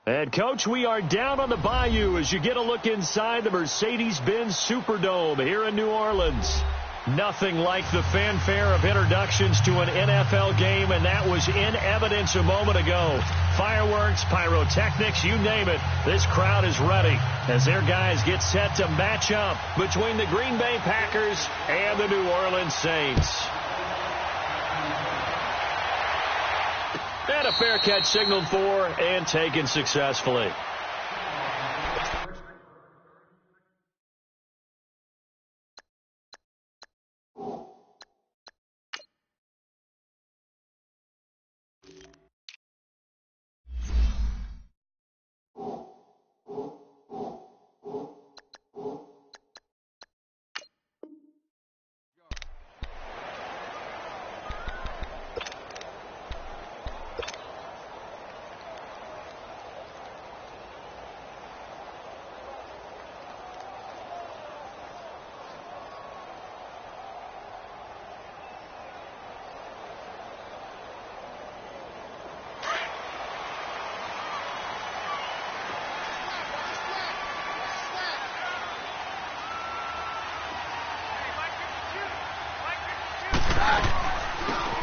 And, Coach, we are down on the bayou as you get a look inside the Mercedes-Benz Superdome here in New Orleans. Nothing like the fanfare of introductions to an NFL game, and that was in evidence a moment ago. Fireworks, pyrotechnics, you name it. This crowd is ready as their guys get set to match up between the Green Bay Packers and the New Orleans Saints. And a fair catch signaled for and taken successfully.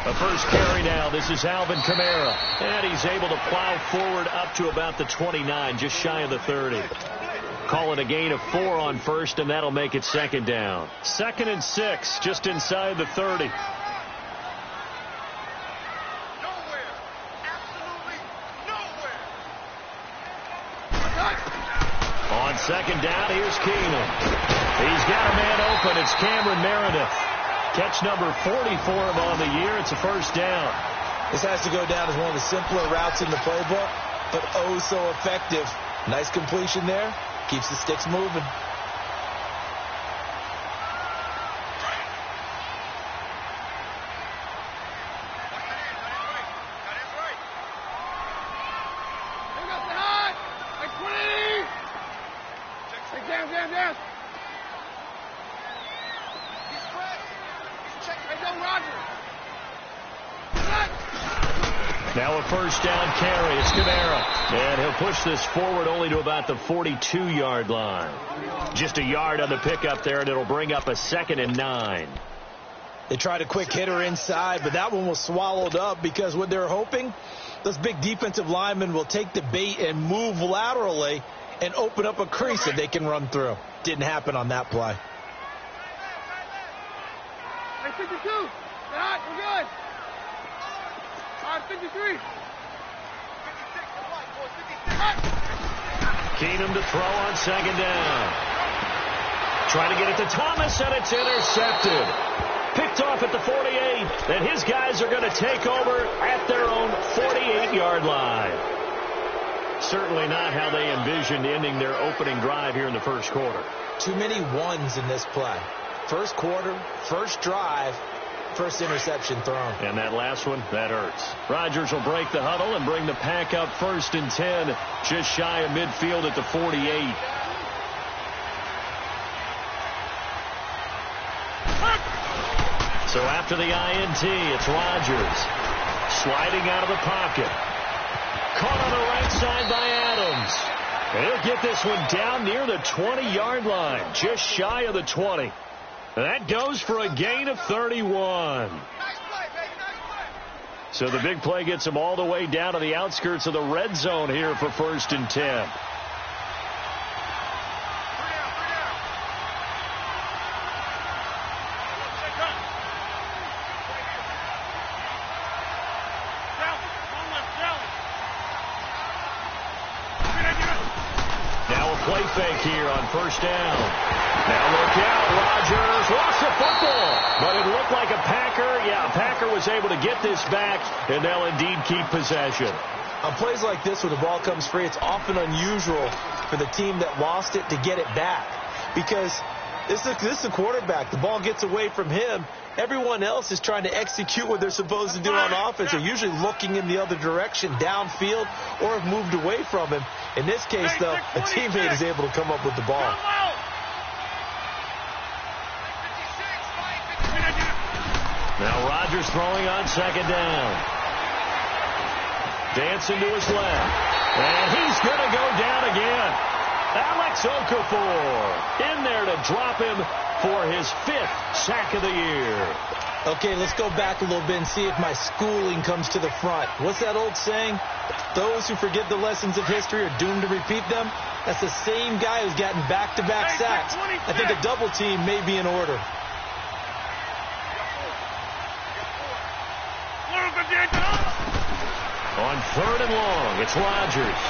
A first carry now. This is Alvin Kamara. And he's able to plow forward up to about the 29, just shy of the 30. Call it a gain of 4 on first, and that'll make it second down. 2nd and 6, just inside the 30. On second down, here's Keenan. He's got a man open. It's Cameron Meredith. Catch number 40 for him on the year. It's a first down. This has to go down as one of the simpler routes in the playbook, but oh so effective. Nice completion there. Keeps the sticks moving. Now a first down carry. It's Kamara. And he'll push this forward only to about the 42-yard line. Just a yard on the pickup there, and it'll bring up a 2nd and 9. They tried a quick hitter inside, but that one was swallowed up because what they're hoping, those big defensive linemen will take the bait and move laterally and open up a crease that they can run through. Didn't happen on that play. Hey, 52. We're good. 53. Keenum to throw on second down. Trying to get it to Thomas, and it's intercepted. Picked off at the 48, and his guys are going to take over at their own 48-yard line. Certainly not how they envisioned ending their opening drive here in the first quarter. Too many ones in this play. First quarter, first drive, first interception thrown. And that last one, that hurts. Rodgers will break the huddle and bring the pack up 1st and 10, just shy of midfield at the 48. So after the INT, it's Rodgers. Sliding out of the pocket. Caught on the right side by Adams. And he'll get this one down near the 20-yard line, just shy of the 20. That goes for a gain of 31. So the big play gets him all the way down to the outskirts of the red zone here for 1st and 10. Now a play fake here on 1st down. Now look out, Rodgers lost the football, but it looked like a Packer. Yeah, a Packer was able to get this back, and they'll indeed keep possession. On plays like this where the ball comes free, it's often unusual for the team that lost it to get it back because this is a quarterback. The ball gets away from him. Everyone else is trying to execute what they're supposed to do on offense. They're usually looking in the other direction, downfield, or have moved away from him. In this case, though, a teammate is able to come up with the ball. Now Rodgers throwing on second down. Dancing to his left. And he's going to go down again. Alex Okafor in there to drop him for his 5th sack of the year. Okay, let's go back a little bit and see if my schooling comes to the front. What's that old saying? Those who forget the lessons of history are doomed to repeat them. That's the same guy who's gotten back-to-back sacks. I think a double team may be in order. On 3rd and long, it's Rodgers.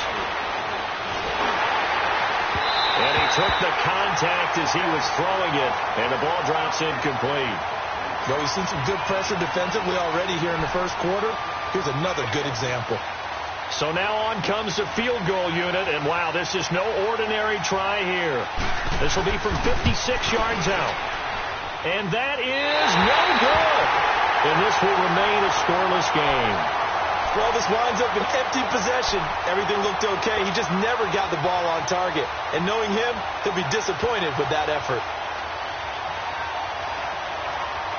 And he took the contact as he was throwing it, and the ball drops incomplete. Well, we've seen some good pressure defensively already here in the first quarter. Here's another good example. So now on comes the field goal unit, and wow, this is no ordinary try here. This will be from 56 yards out. And that is no good. And this will remain a scoreless game. Well, this winds up an empty possession. Everything looked okay. He just never got the ball on target. And knowing him, he'll be disappointed with that effort.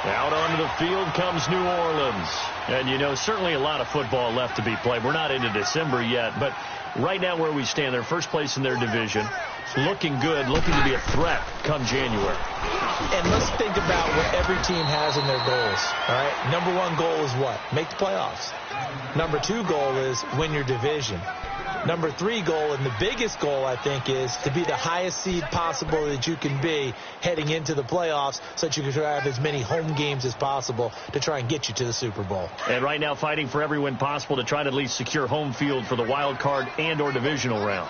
Out onto the field comes New Orleans. And, you know, certainly a lot of football left to be played. We're not into December yet, but right now where we stand, they're first place in their division. Looking good, looking to be a threat come January. And let's think about what every team has in their goals. All right, number 1 goal is what? Make the playoffs. Number 2 goal is win your division. Number 3 goal, and the biggest goal, I think, is to be the highest seed possible that you can be heading into the playoffs so that you can have as many home games as possible to try and get you to the Super Bowl. And right now fighting for every win possible to try to at least secure home field for the wild card and or divisional round.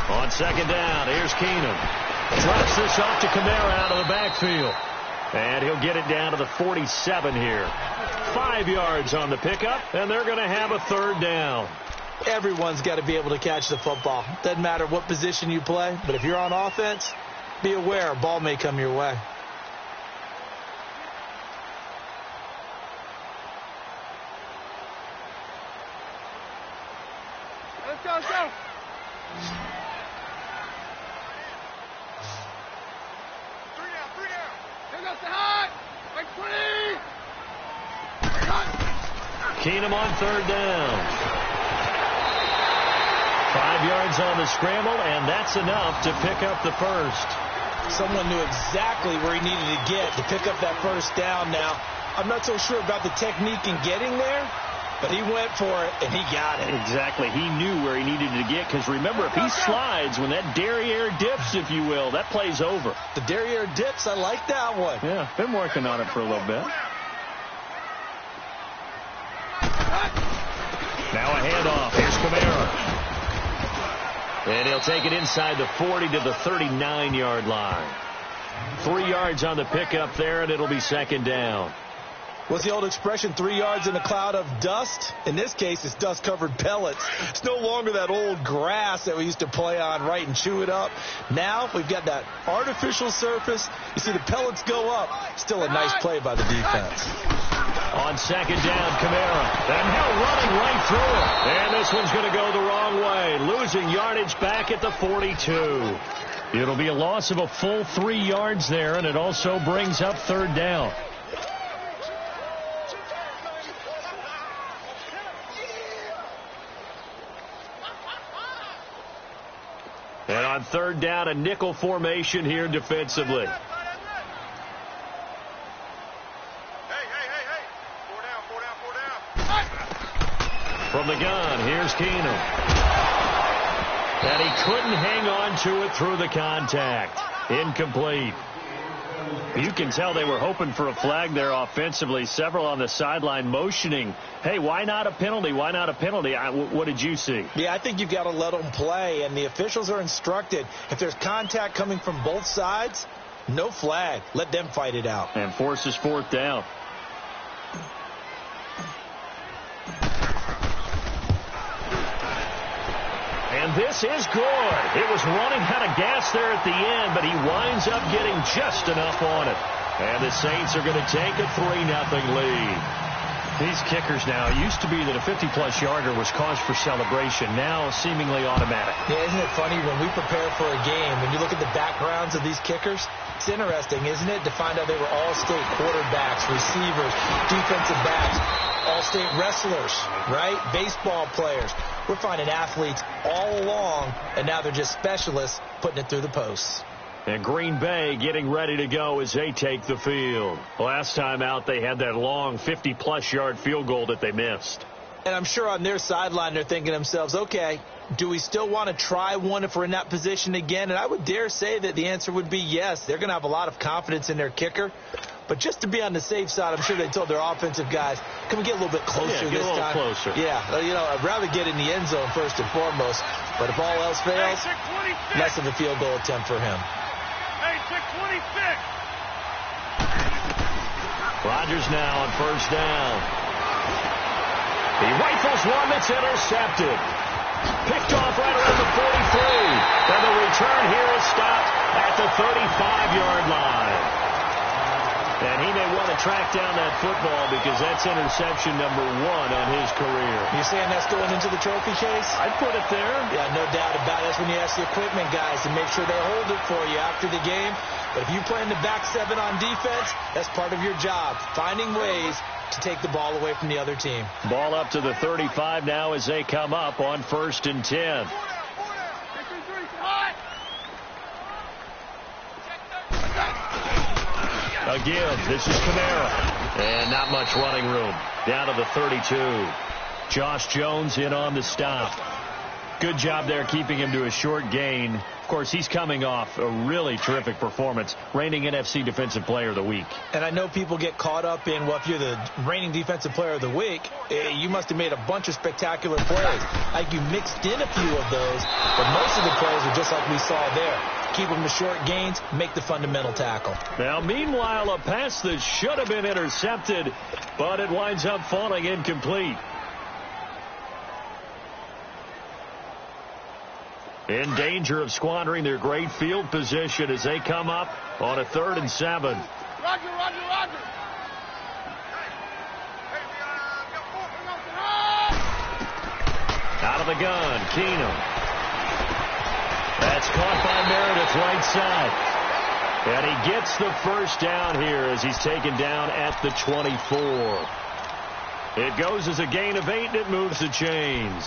On 2nd down, here's Keenum. Drops this off to Kamara out of the backfield. And he'll get it down to the 47 here. 5 yards on the pickup, and they're going to have a 3rd down. Everyone's got to be able to catch the football. Doesn't matter what position you play, but if you're on offense, be aware a ball may come your way. Let's go, let's go. Keenum on 3rd down. 5 yards on the scramble, and that's enough to pick up the first. Someone knew exactly where he needed to get to pick up that first down. Now, I'm not so sure about the technique in getting there, but he went for it, and he got it. Exactly. He knew where he needed to get, because remember, if he slides, when that derriere dips, if you will, that play's over. The derriere dips, I like that one. Yeah, been working on it for a little bit. Now a handoff. Here's Kamara. And he'll take it inside the 40 to the 39-yard line. 3 yards on the pickup there, and it'll be 2nd down. What's the old expression, 3 yards in a cloud of dust? In this case, it's dust-covered pellets. It's no longer that old grass that we used to play on, right, and chew it up. Now we've got that artificial surface. You see the pellets go up. Still a nice play by the defense. On 2nd down, Kamara. And now running right through it. And this one's going to go the wrong way. Losing yardage back at the 42. It'll be a loss of a full 3 yards there, and it also brings up 3rd down. And on 3rd down, a nickel formation here defensively. From the gun, here's Keenum. And he couldn't hang on to it through the contact. Incomplete. You can tell they were hoping for a flag there offensively. Several on the sideline motioning, hey, why not a penalty? Why not a penalty? What did you see? Yeah, I think you've got to let them play, and the officials are instructed. If there's contact coming from both sides, no flag. Let them fight it out. And forces 4th down. And this is good. It was running out of gas there at the end, but he winds up getting just enough on it. And the Saints are going to take a 3-0 lead. These kickers now, it used to be that a 50-plus yarder was cause for celebration. Now seemingly automatic. Yeah, isn't it funny when we prepare for a game, when you look at the backgrounds of these kickers, it's interesting, isn't it, to find out they were all-state quarterbacks, receivers, defensive backs, all-state wrestlers, right? Baseball players. We're finding athletes all along, and now they're just specialists putting it through the posts. And Green Bay getting ready to go as they take the field. Last time out, they had that long 50-plus yard field goal that they missed. And I'm sure on their sideline they're thinking to themselves, okay, do we still want to try one if we're in that position again? And I would dare say that the answer would be yes. They're going to have a lot of confidence in their kicker. But just to be on the safe side, I'm sure they told their offensive guys, can we get a little bit closer this time? Closer. Yeah, I'd rather get in the end zone first and foremost. But if all else fails, less of a field goal attempt for him. Hey, 626. Rodgers now on first down. He rifles one that's intercepted. Picked off right around the 43. And the return here is stopped at the 35-yard line. And he may want to track down that football because that's interception number 1 on his career. You're saying that's going into the trophy case? I'd put it there. Yeah, no doubt about it. That's when you ask the equipment guys to make sure they hold it for you after the game. But if you play in the back 7 on defense, that's part of your job, finding ways to take the ball away from the other team. Ball up to the 35 now as they come up on 1st and 10. Again, this is Kamara. And not much running room. Down to the 32. Josh Jones in on the stop. Good job there keeping him to a short gain. Of course, he's coming off a really terrific performance, reigning NFC Defensive Player of the Week. And I know people get caught up in, well, if you're the reigning Defensive Player of the Week, you must have made a bunch of spectacular plays. Like you mixed in a few of those, but most of the plays are just like we saw there. Keep them to short gains, make the fundamental tackle. Now, meanwhile, a pass that should have been intercepted, but it winds up falling incomplete. In danger of squandering their great field position as they come up on a 3rd and 7. Roger. Out of the gun, Keenum. That's caught by Meredith right side. And he gets the first down here as he's taken down at the 24. It goes as a gain of 8 and it moves the chains.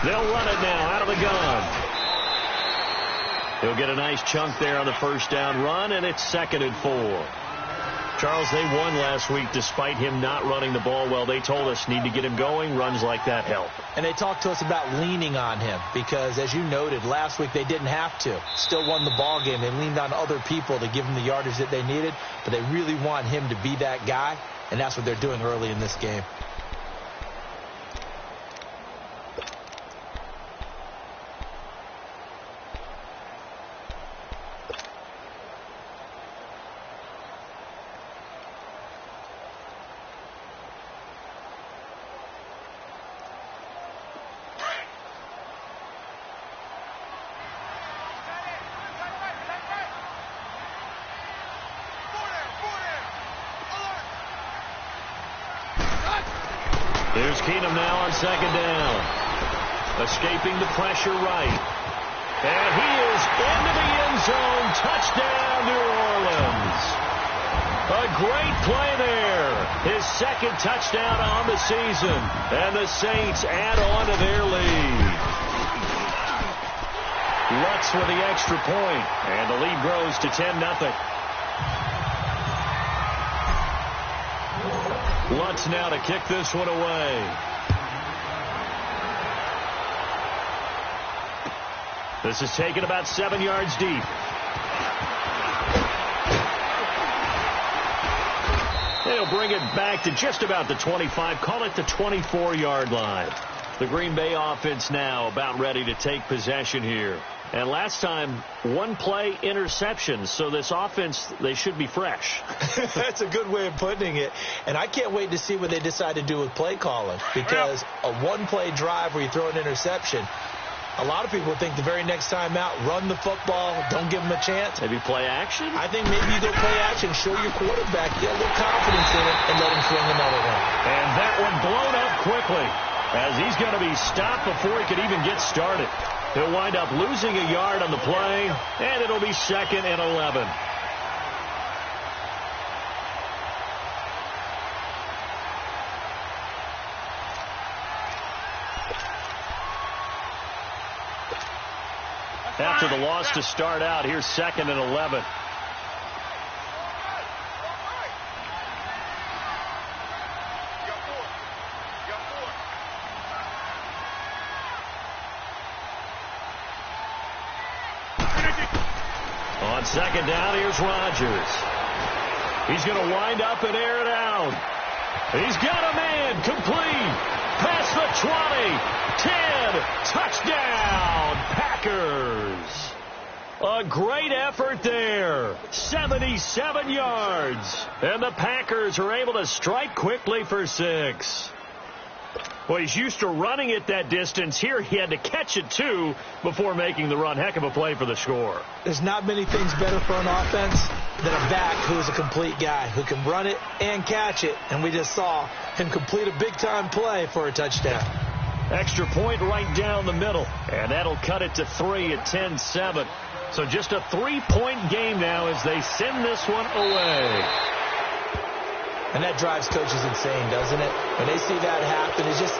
They'll run it now out of the gun. He'll get a nice chunk there on the first down run, and it's 2nd and 4. Charles, they won last week despite him not running the ball well. They told us need to get him going. Runs like that help. And they talked to us about leaning on him because, as you noted, last week they didn't have to. Still won the ball game. They leaned on other people to give them the yardage that they needed, but they really want him to be that guy, and that's what they're doing early in this game. There's Keenum now on 2nd down. Escaping the pressure right. And he is into the end zone. Touchdown, New Orleans. A great play there. His 2nd touchdown on the season. And the Saints add on to their lead. Lutz with the extra point. And the lead grows to 10-0. Lutz now to kick this one away. This is taken about 7 yards deep. And he'll bring it back to just about the 25, call it the 24-yard line. The Green Bay offense now about ready to take possession here. And last time, one-play interception. So this offense, they should be fresh. That's a good way of putting it. And I can't wait to see what they decide to do with play calling. Because a one-play drive where you throw an interception, a lot of people think the very next time out, run the football, don't give them a chance. Maybe play action? I think maybe you go play action, show your quarterback, get a little confidence in it, and let him swing another one. And that one blown up quickly as he's going to be stopped before he could even get started. He'll wind up losing a yard on the play, and it'll be 2nd and 11. After the loss to start out, here's 2nd and 11. On 2nd down, here's Rodgers. He's going to wind up and air it out. He's got a man complete. Past the 20. 10. Touchdown, Packers. A great effort there. 77 yards. And the Packers are able to strike quickly for 6. Well, he's used to running it that distance. Here he had to catch it, too, before making the run. Heck of a play for the score. There's not many things better for an offense than a back who is a complete guy, who can run it and catch it. And we just saw him complete a big-time play for a touchdown. Extra point right down the middle. And that'll cut it to 3 at 10-7. So just a 3-point game now as they send this one away. And that drives coaches insane, doesn't it? When they see that happen, it's just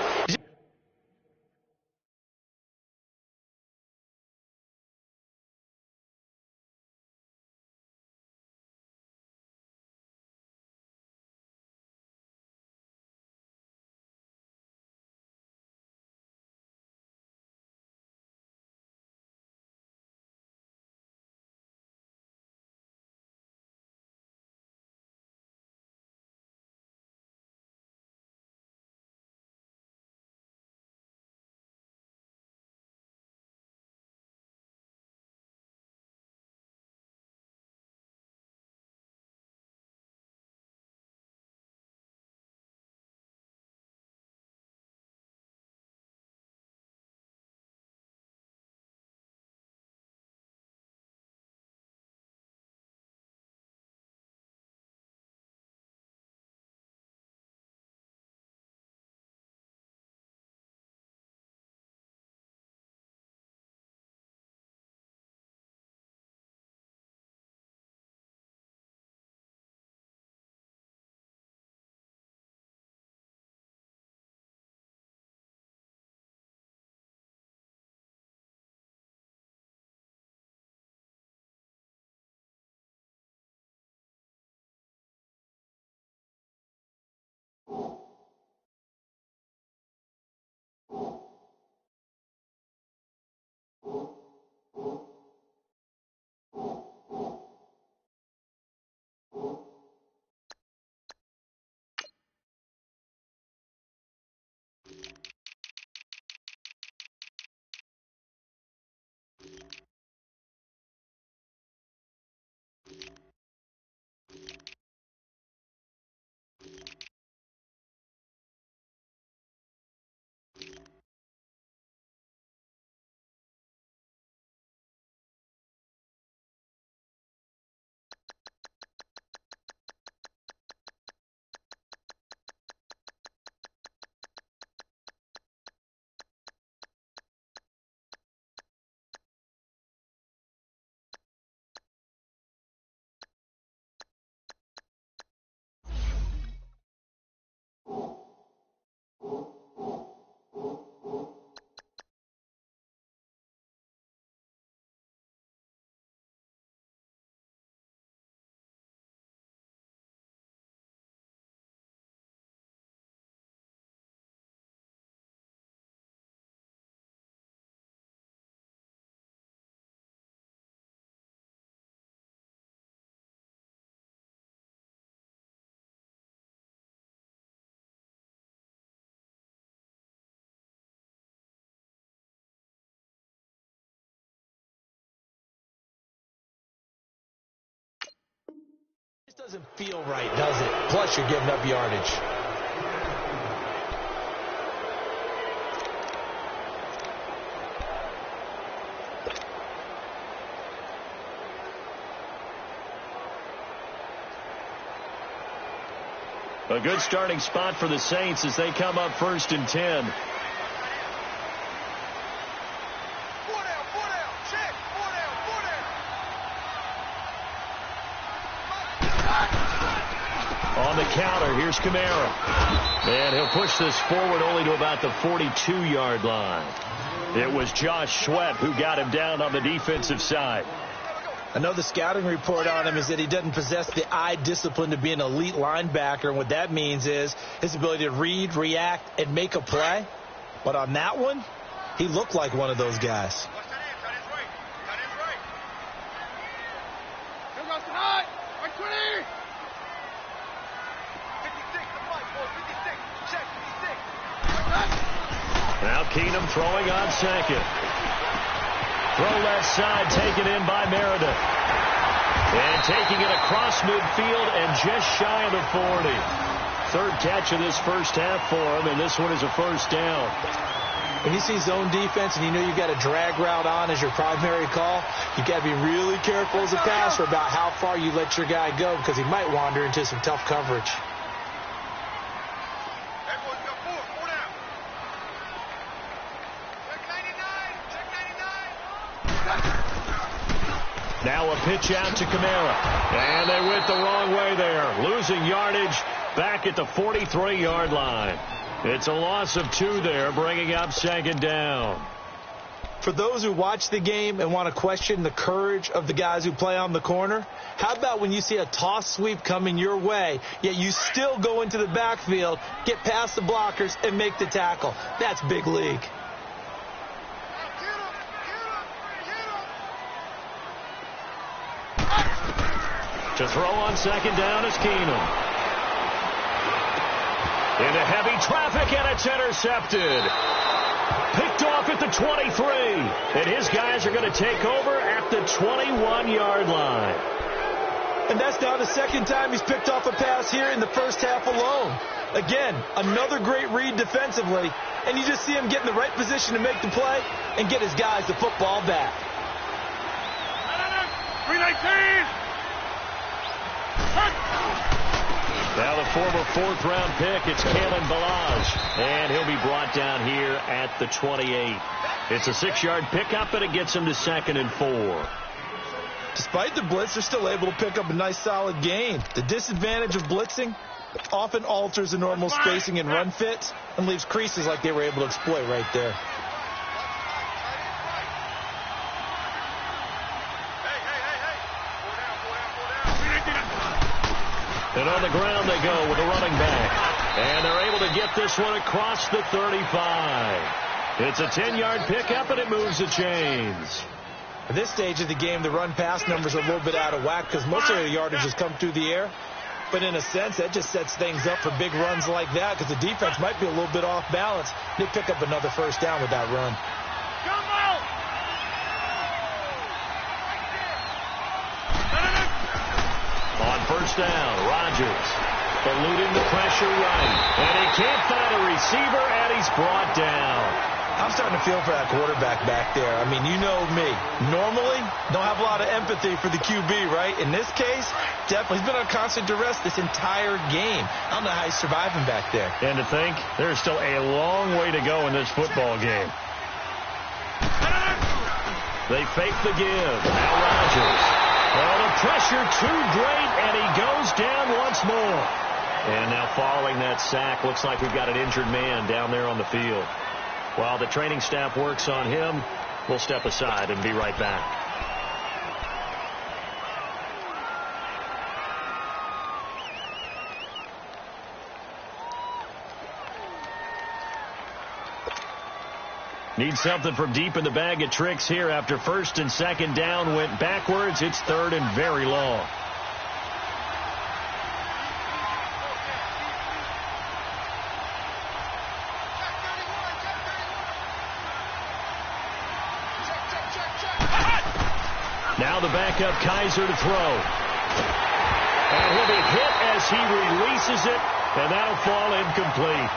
This doesn't feel right, does it? Plus, you're giving up yardage. A good starting spot for the Saints as they come up 1st and 10. On the counter, here's Kamara. And he'll push this forward only to about the 42-yard line. It was Josh Sweat who got him down on the defensive side. Another scouting report on him is that he doesn't possess the eye discipline to be an elite linebacker. And what that means is his ability to read, react, and make a play. But on that one, he looked like one of those guys. Now Keenum throwing on second. Throw left side taken in by Meredith. And taking it across midfield and just shy of the 40. Third catch of this first half for him, and this one is a first down. When you see zone defense and you know you've got a drag route on as your primary call, you've got to be really careful as a passer about how far you let your guy go because he might wander into some tough coverage. Now a pitch out to Kamara. And they went the wrong way there. Losing yardage back at the 43-yard line. It's a loss of 2 there, bringing up 2nd down. For those who watch the game and want to question the courage of the guys who play on the corner, how about when you see a toss sweep coming your way, yet you still go into the backfield, get past the blockers, and make the tackle? That's big league. To throw on 2nd down is Keenum. Into heavy traffic, and it's intercepted. Picked off at the 23. And his guys are going to take over at the 21-yard line. And that's now the 2nd time he's picked off a pass here in the first half alone. Again, another great read defensively. And you just see him get in the right position to make the play and get his guys the football back. 319. Now the former 4th-round pick, it's Kalen Ballage. And he'll be brought down here at the 28. It's a 6-yard pickup, and it gets him to 2nd and 4. Despite the blitz, they're still able to pick up a nice, solid gain. The disadvantage of blitzing often alters the normal spacing and run fits and leaves creases like they were able to exploit right there. And on the ground they go with a running back. And they're able to get this one across the 35. It's a 10-yard pickup, and it moves the chains. At this stage of the game, the run-pass numbers are a little bit out of whack because most of their yardage has come through the air. But in a sense, that just sets things up for big runs like that because the defense might be a little bit off balance. They pick up another first down with that run. On first down, Rodgers eluding the pressure right. And he can't find a receiver, and he's brought down. I'm starting to feel for that quarterback back there. I mean, you know me. Normally, don't have a lot of empathy for the QB, right? In this case, definitely he's been on constant duress this entire game. I don't know how he's surviving back there. And to think, there's still a long way to go in this football game. They fake the give. Now Rodgers. Well, the pressure too great, and he goes down once more. And now following that sack, looks like we've got an injured man down there on the field. While the training staff works on him, we'll step aside and be right back. Need something from deep in the bag of tricks here after 1st and 2nd down went backwards. It's 3rd and very long. Now the backup Kaiser to throw. And he'll be hit as he releases it, and that'll fall incomplete.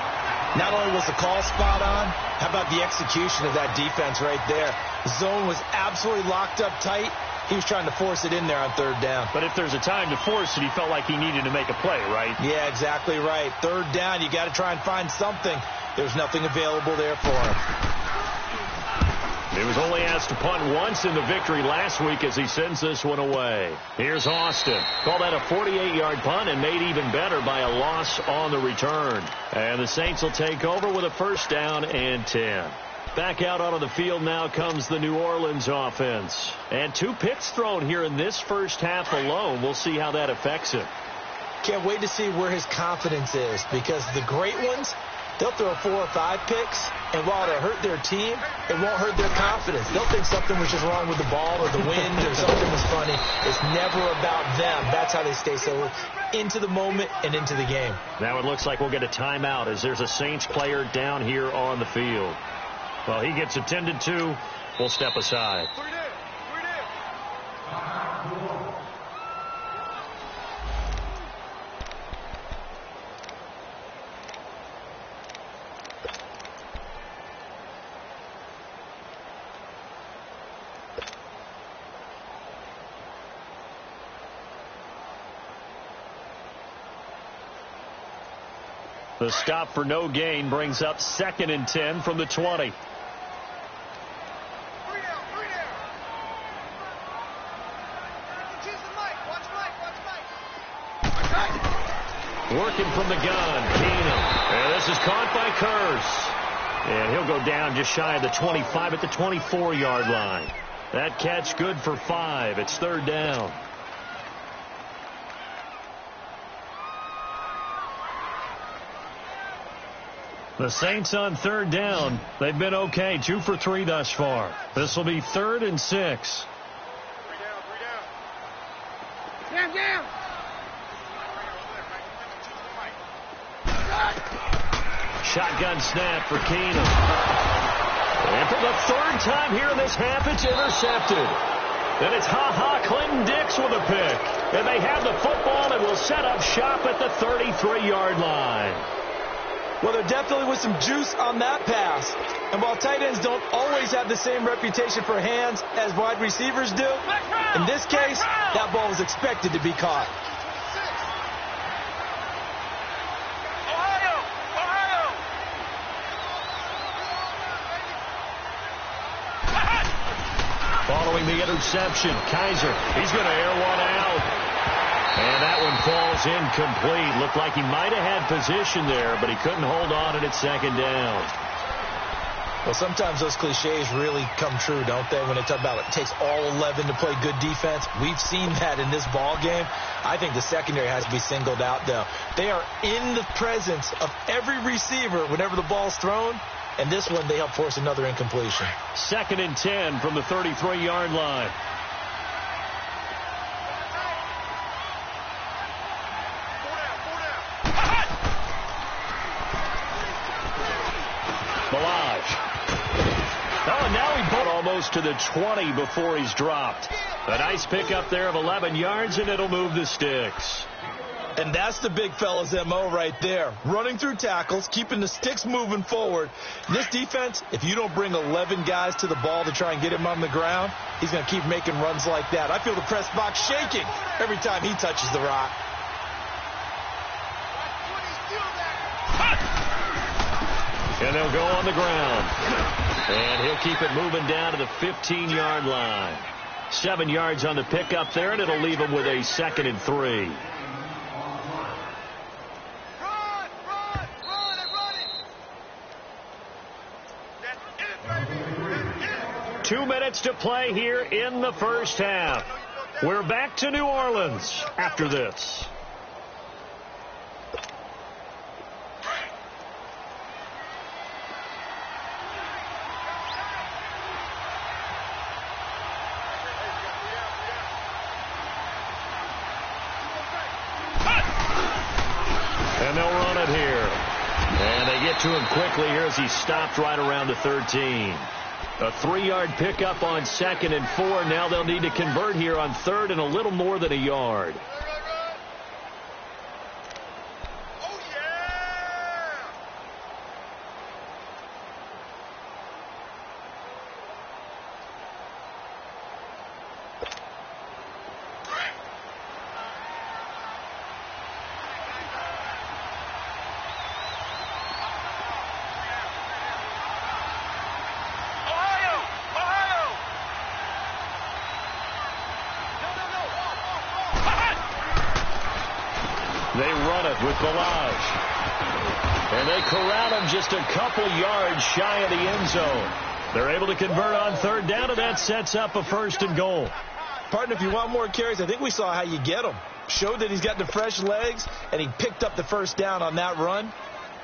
Not only was the call spot on, how about the execution of that defense right there? The zone was absolutely locked up tight. He was trying to force it in there on third down. But if there's a time to force it, he felt like he needed to make a play, right? Yeah, exactly right. Third down, you got to try and find something. There's nothing available there for him. He was only asked to punt once in the victory last week as he sends this one away. Here's Austin. Called that a 48-yard punt and made even better by a loss on the return. And the Saints will take over with a first down and 10. Back out onto the field now comes the New Orleans offense. And 2 picks thrown here in this first half alone. We'll see how that affects him. Can't wait to see where his confidence is, because the great ones, they'll throw 4 or 5 picks, and while it'll hurt their team, it won't hurt their confidence. They'll think something was just wrong with the ball or the wind or something was funny. It's never about them. That's how they stay so into the moment and into the game. Now it looks like we'll get a timeout as there's a Saints player down here on the field. Well, he gets attended to. We'll step aside. The stop for no gain brings up 2nd and 10 from the 20. Working from the gun, Keenum. And this is caught by Curse. And he'll go down just shy of the 25 at the 24-yard line. That catch good for 5. It's 3rd down. The Saints on 3rd down. They've been okay. 2 for 3 thus far. This will be 3rd and 6. 3 down. Down. Shotgun snap for Keenum. And for the 3rd time here in this half, it's intercepted. Then it's Clinton Dix with a pick. And they have the football and will set up shop at the 33-yard line. Well, there definitely was some juice on that pass. And while tight ends don't always have the same reputation for hands as wide receivers do, in this case, that ball was expected to be caught. Following the interception, Kaiser, he's going to air one out. And that one falls incomplete. Looked like he might have had position there, but he couldn't hold on at 2nd down. Well, sometimes those cliches really come true, don't they? When they talk about it takes all 11 to play good defense. We've seen that in this ball game. I think the secondary has to be singled out, though. They are in the presence of every receiver whenever the ball's thrown. And this one, they help force another incompletion. 2nd and 10 from the 33-yard line. Oh, now he put almost to the 20 before he's dropped. A nice pickup there of 11 yards, and it'll move the sticks. And that's the big fella's M.O. right there. Running through tackles, keeping the sticks moving forward. This defense, if you don't bring 11 guys to the ball to try and get him on the ground, he's going to keep making runs like that. I feel the press box shaking every time he touches the rock. And they'll go on the ground. And he'll keep it moving down to the 15-yard line. 7 yards on the pickup there, and it'll leave him with a 2nd and 3. Run, and 2 minutes to play here in the first half. We're back to New Orleans after this. And they'll run it here. And they get to him quickly here as he stopped right around the 13. A 3-yard pickup on 2nd and 4. Now they'll need to convert here on 3rd and a little more than a yard. run it with Balaj. And they corral him just a couple yards shy of the end zone. They're able to convert on third down, and that sets up a 1st and goal. Partner, if you want more carries, I think we saw how you get him. Showed that he's got the fresh legs, and he picked up the first down on that run.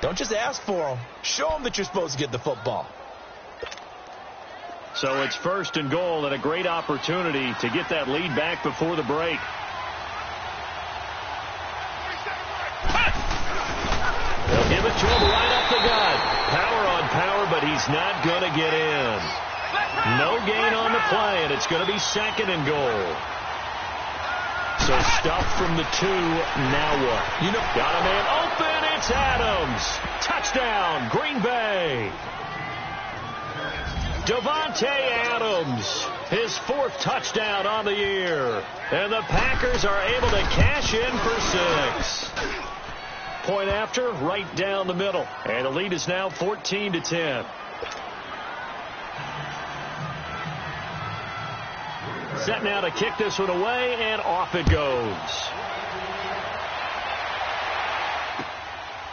Don't just ask for him. Show him that you're supposed to get the football. So it's 1st and goal, and a great opportunity to get that lead back before the break. They'll give it to him right up the gut. Power on power, but he's not going to get in. No gain on the play, and it's going to be 2nd and goal. So stuffed from the 2, now what? Got a man open, it's Adams. Touchdown, Green Bay. Davante Adams, his 4th touchdown on the year. And the Packers are able to cash in for 6. Point after, right down the middle. And the lead is now 14-10. Set now to kick this one away, and off it goes.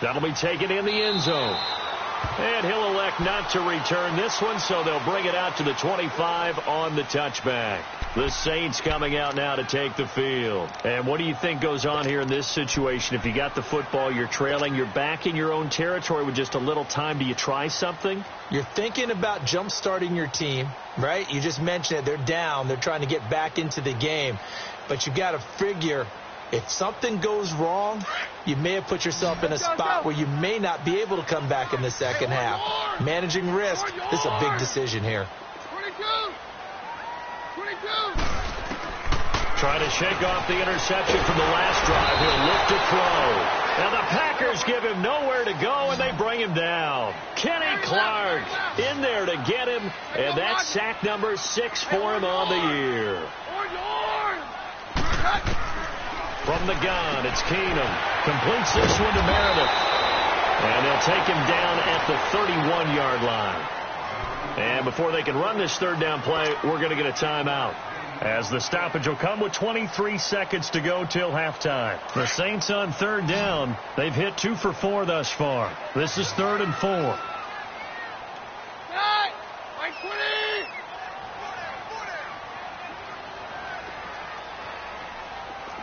That'll be taken in the end zone. And he'll elect not to return this one, so they'll bring it out to the 25 on the touchback. The Saints coming out now to take the field. And what do you think goes on here in this situation? If you got the football, you're trailing, you're back in your own territory with just a little time. Do you try something? You're thinking about jump-starting your team, right? You just mentioned it. They're down. They're trying to get back into the game. But you've got to figure, if something goes wrong, you may have put yourself in a spot where you may not be able to come back in the second half. Managing risk, this is a big decision here. 22. Trying to shake off the interception from the last drive. He'll look to throw. And the Packers give him nowhere to go, and they bring him down. Kenny Clark in there to get him, and that's sack number 6 for him on the year. From the gun, it's Keenum. Completes this one to Meredith. And they'll take him down at the 31-yard line. And before they can run this 3rd down play, we're going to get a timeout, as the stoppage will come with 23 seconds to go till halftime. The Saints on 3rd down. They've hit 2 for 4 thus far. This is 3rd and 4. Like 20.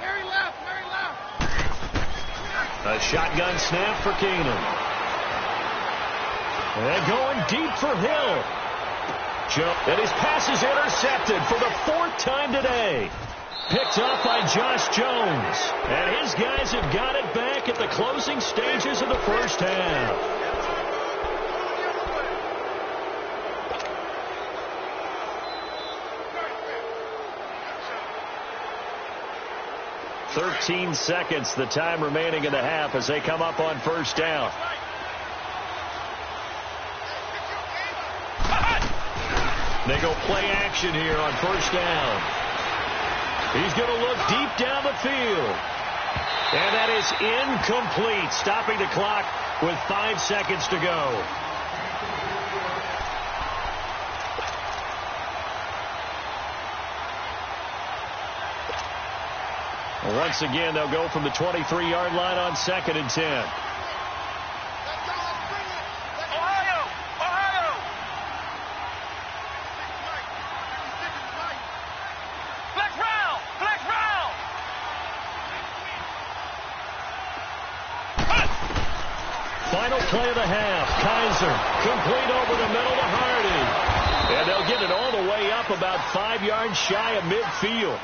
Mary left. A shotgun snap for Keenum. And going deep for Hill. And his pass is intercepted for the 4th time today. Picked up by Josh Jones. And his guys have got it back at the closing stages of the first half. "13 seconds, the time remaining in the half as they come up on 1st down. They go play action here on 1st down. He's going to look deep down the field. And that is incomplete, stopping the clock with 5 seconds to go. Once again, they'll go from the 23-yard line on 2nd and 10. Final play of the half. Kaiser complete over the middle to Hardy. And they'll get it all the way up about 5 yards shy of midfield.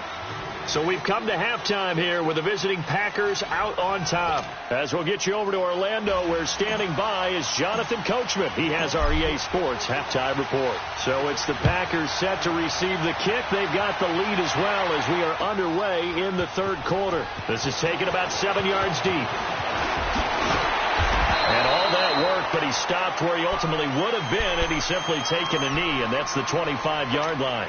So we've come to halftime here with the visiting Packers out on top. As we'll get you over to Orlando, where standing by is Jonathan Coachman. He has our EA Sports halftime report. So it's the Packers set to receive the kick. They've got the lead as well as we are underway in the 3rd quarter. This is taken about 7 yards deep. And all that work, but he stopped where he ultimately would have been, and he's simply taken a knee, and that's the 25-yard line.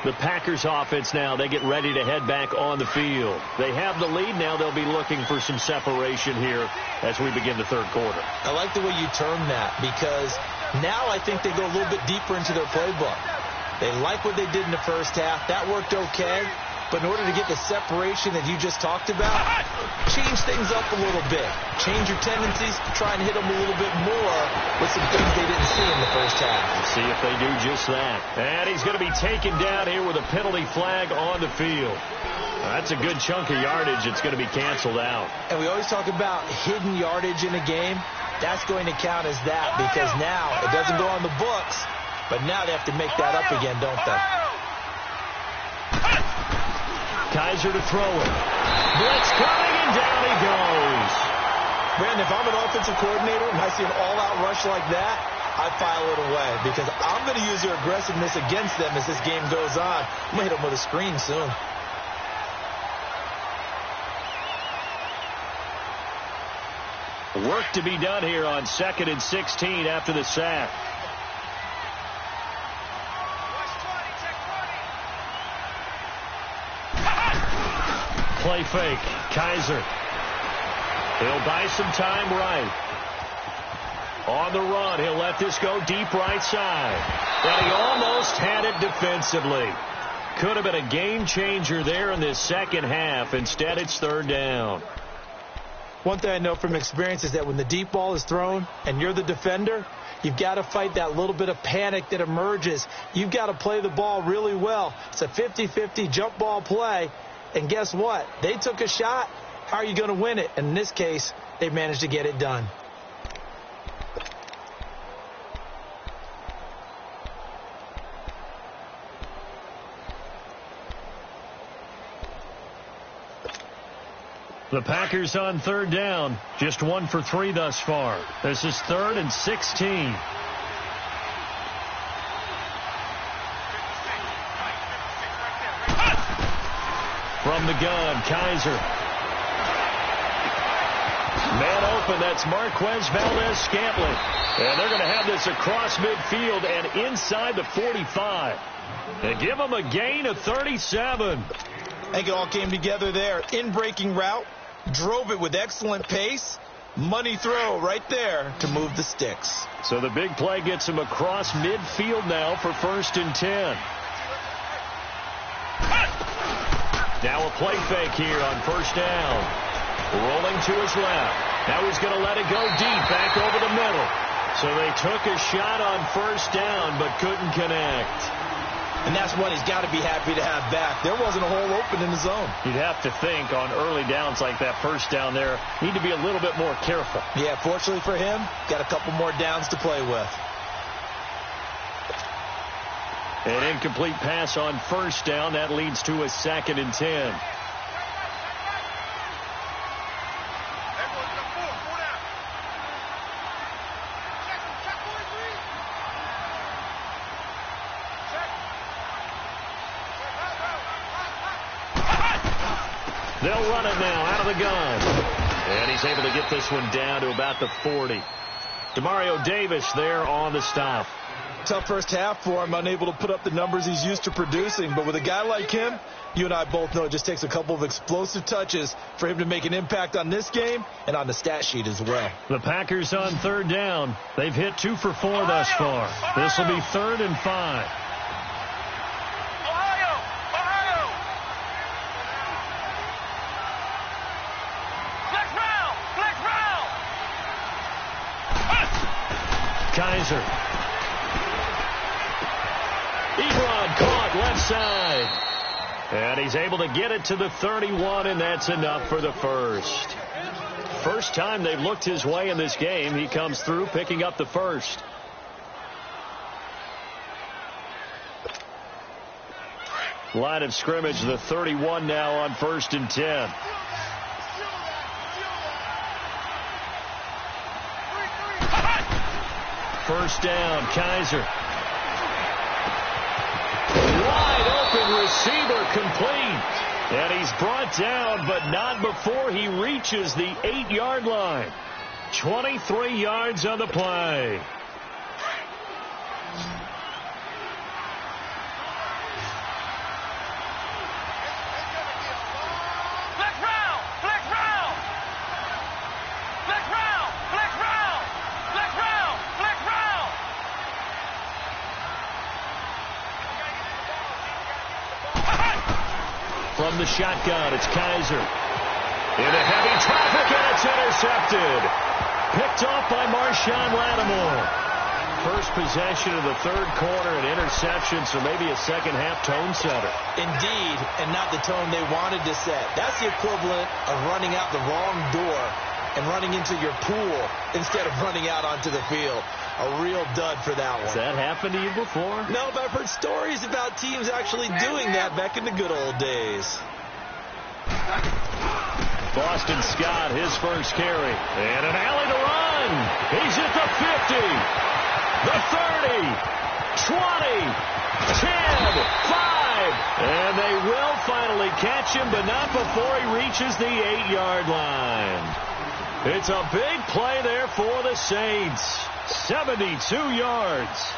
The Packers offense now, they get ready to head back on the field. They have the lead. Now they'll be looking for some separation here as we begin the 3rd quarter. I like the way you term that, because now I think they go a little bit deeper into their playbook. They like what they did in the first half. That worked okay. But in order to get the separation that you just talked about, change things up a little bit. Change your tendencies, try and hit them a little bit more with some things they didn't see in the first half. Let's see if they do just that. And he's going to be taken down here with a penalty flag on the field. That's a good chunk of yardage. It's going to be canceled out. And we always talk about hidden yardage in a game. That's going to count as that because now it doesn't go on the books, but now they have to make that up again, don't they? Kaiser to throw it. Blitz coming, and down he goes. Brandon, if I'm an offensive coordinator and I see an all-out rush like that, I file it away because I'm going to use their aggressiveness against them as this game goes on. I'm going to hit them with a screen soon. Work to be done here on 2nd and 16 after the sack. Play fake. Kaiser. He'll buy some time right. On the run, he'll let this go deep right side. And he almost had it defensively. Could have been a game changer there in this second half. Instead, it's 3rd down. One thing I know from experience is that when the deep ball is thrown and you're the defender, you've got to fight that little bit of panic that emerges. You've got to play the ball really well. It's a 50-50 jump ball play. And guess what? They took a shot. How are you going to win it? And in this case, they managed to get it done. The Packers on 3rd down. Just 1 for 3 thus far. This is 3rd and 16. From the gun, Kaiser. Man open, that's Marquez Valdez-Scantling. And they're going to have this across midfield and inside the 45. And give them a gain of 37. I think it all came together there. In-breaking route, drove it with excellent pace. Money throw right there to move the sticks. So the big play gets him across midfield now for 1st and 10. Now a play fake here on 1st down. Rolling to his left. Now he's going to let it go deep back over the middle. So they took a shot on 1st down but couldn't connect. And that's what he's got to be happy to have back. There wasn't a hole open in the zone. You'd have to think on early downs like that 1st down there, need to be a little bit more careful. Yeah, fortunately for him, got a couple more downs to play with. An incomplete pass on 1st down. That leads to a 2nd and 10. They'll run it now out of the gun. And he's able to get this one down to about the 40. Demario Davis there on the stop. Tough first half for him, unable to put up the numbers he's used to producing. But with a guy like him, you and I both know it just takes a couple of explosive touches for him to make an impact on this game and on the stat sheet as well. The Packers on 3rd down. They've hit 2 for 4 thus far. This will be 3rd and 5. Kaiser. Ebron caught left side. And he's able to get it to the 31, and that's enough for the first. First time they've looked his way in this game. He comes through picking up the first. Line of scrimmage, the 31 now on 1st and 10. First down, Kaiser. Wide open receiver complete. And he's brought down, but not before he reaches the 8-yard line. 23 yards on the play. from the shotgun. It's Kaiser. Into heavy traffic, and it's intercepted. Picked off by Marshawn Lattimore. First possession of the third quarter, an interception, so maybe a second-half tone setter. Indeed, and not the tone they wanted to set. That's the equivalent of running out the wrong door and running into your pool instead of running out onto the field. A real dud for that one. Has that happened to you before? No, but I've heard stories about teams actually doing that back in the good old days. Boston Scott, his first carry. And an alley to run. He's at the 50, the 30, 20, 10, 5. And they will finally catch him, but not before he reaches the 8-yard line. It's a big play there for the Saints. 72 yards.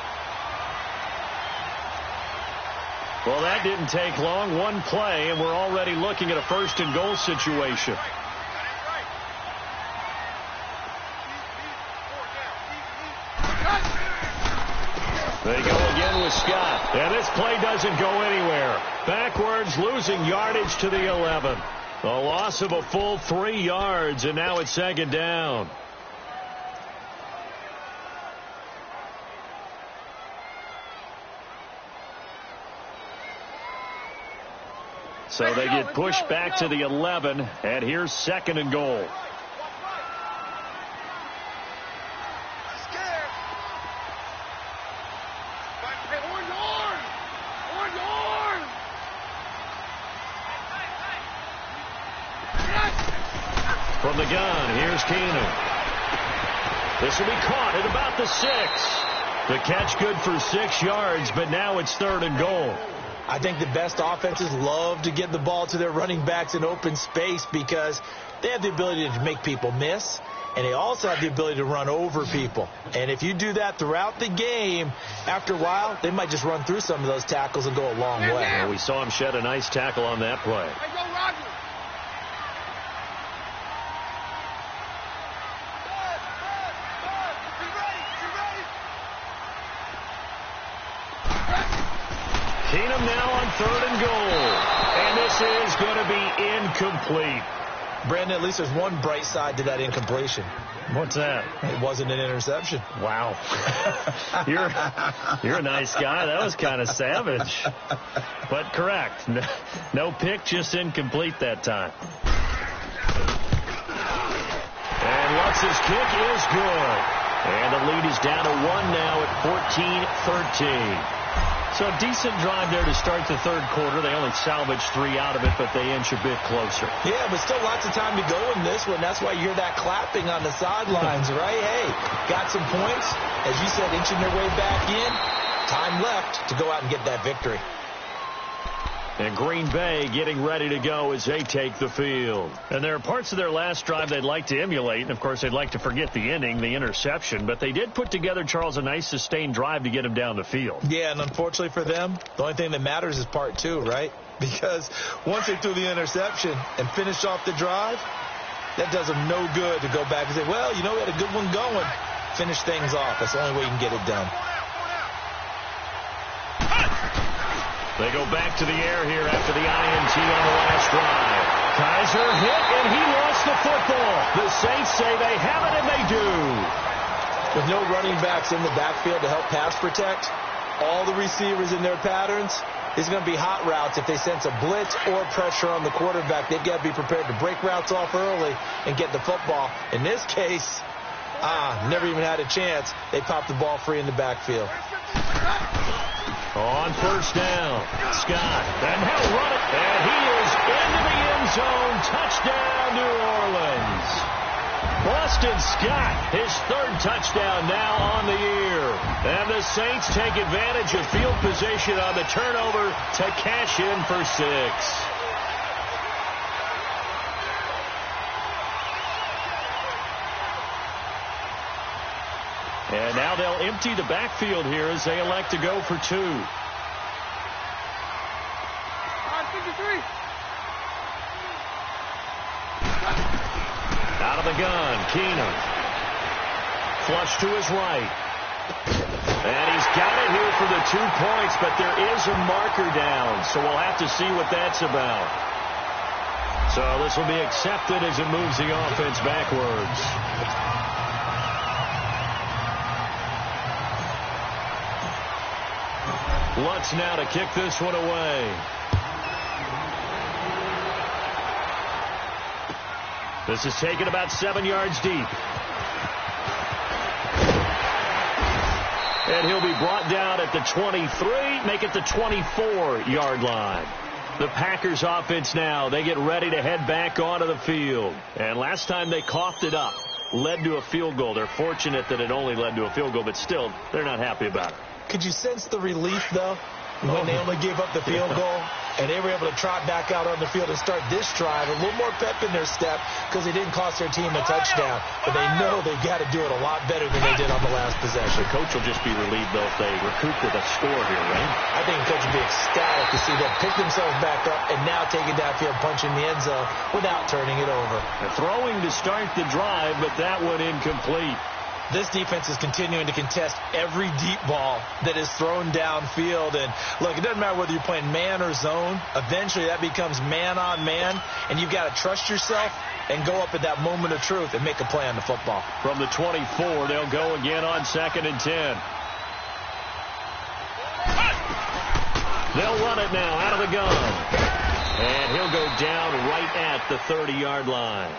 Well, that didn't take long. One play, and we're already looking at a first-and-goal situation. They go again with Scott. And this play doesn't go anywhere. Backwards, losing yardage to the 11. A loss of a full 3 yards, and now it's second down. So they get pushed back to the 11, and here's second and goal. From the gun, here's Keenum. This will be caught at about the 6. The catch good for 6 yards, but now it's third and goal. I think the best offenses love to get the ball to their running backs in open space because they have the ability to make people miss, and they also have the ability to run over people. And if you do that throughout the game, after a while, they might just run through some of those tackles and go a long way. Well, we saw him shed a nice tackle on that play. Keenum now on third and goal. And this is going to be incomplete. Brandon, at least there's one bright side to that incompletion. What's that? It wasn't an interception. Wow. You're a nice guy. That was kind of savage. But correct. No pick, just incomplete that time. And Lutz's kick is good. And the lead is down to 1 now at 14-13. So a decent drive there to start the third quarter. They only salvaged 3 out of it, but they inch a bit closer. Yeah, but still lots of time to go in this one. That's why you hear that clapping on the sidelines, right? Hey, got some points. As you said, inching their way back in. Time left to go out and get that victory. And Green Bay getting ready to go as they take the field. And there are parts of their last drive they'd like to emulate. And, of course, they'd like to forget the ending, the interception. But they did put together, Charles, a nice sustained drive to get them down the field. Yeah, and unfortunately for them, the only thing that matters is part 2, right? Because once they threw the interception and finished off the drive, that does them no good to go back and say, well, you know, we had a good one going. Finish things off. That's the only way you can get it done. They go back to the air here after the INT on the last drive. Kaiser hit, and he lost the football. The Saints say they have it, and they do. With no running backs in the backfield to help pass protect, all the receivers in their patterns, it's going to be hot routes. If they sense a blitz or pressure on the quarterback, they've got to be prepared to break routes off early and get the football. In this case, never even had a chance. They popped the ball free in the backfield. On first down, Scott, and he'll run it, and he is into the end zone. Touchdown, New Orleans. Boston Scott, his third touchdown now on the year. And the Saints take advantage of field position on the turnover to cash in for 6. And now they'll empty the backfield here as they elect to go for 2. Out of the gun, Keenum. Flush to his right. And he's got it here for the 2 points, but there is a marker down, so we'll have to see what that's about. So this will be accepted as it moves the offense backwards. Lutz now to kick this one away. This is taken about 7 yards deep. And he'll be brought down at the 23, make it the 24-yard line. The Packers offense now, they get ready to head back onto the field. And last time they coughed it up, led to a field goal. They're fortunate that it only led to a field goal, but still, they're not happy about it. Could you sense the relief, though, when they only gave up the field goal? And they were able to trot back out on the field and start this drive. A little more pep in their step because they didn't cost their team a touchdown. But they know they've got to do it a lot better than they did on the last possession. The coach will just be relieved, though, if they recoup with a score here, right? I think the coach will be ecstatic to see them pick themselves back up and now take it downfield, punching the end zone without turning it over. They're throwing to start the drive, but that one incomplete. This defense is continuing to contest every deep ball that is thrown downfield. And, look, it doesn't matter whether you're playing man or zone. Eventually, that becomes man-on-man, and you've got to trust yourself and go up at that moment of truth and make a play on the football. From the 24, they'll go again on 2nd and 10. They'll run it now out of the gun. And he'll go down right at the 30-yard line.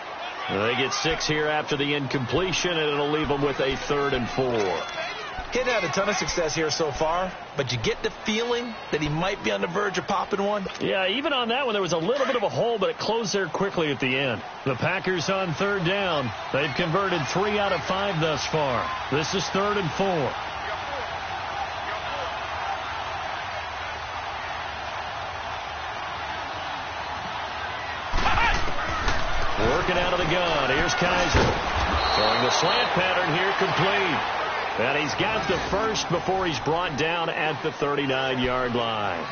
They get 6 here after the incompletion, and it'll leave them with a 3rd and 4. He hadn't had a ton of success here so far, but you get the feeling that he might be on the verge of popping one. Yeah, even on that one, there was a little bit of a hole, but it closed there quickly at the end. The Packers on 3rd down. They've converted 3 out of 5 thus far. This is 3rd and 4. Working out of the gun. Here's Kaiser. Throwing the slant pattern here complete. And he's got the first before he's brought down at the 39-yard line.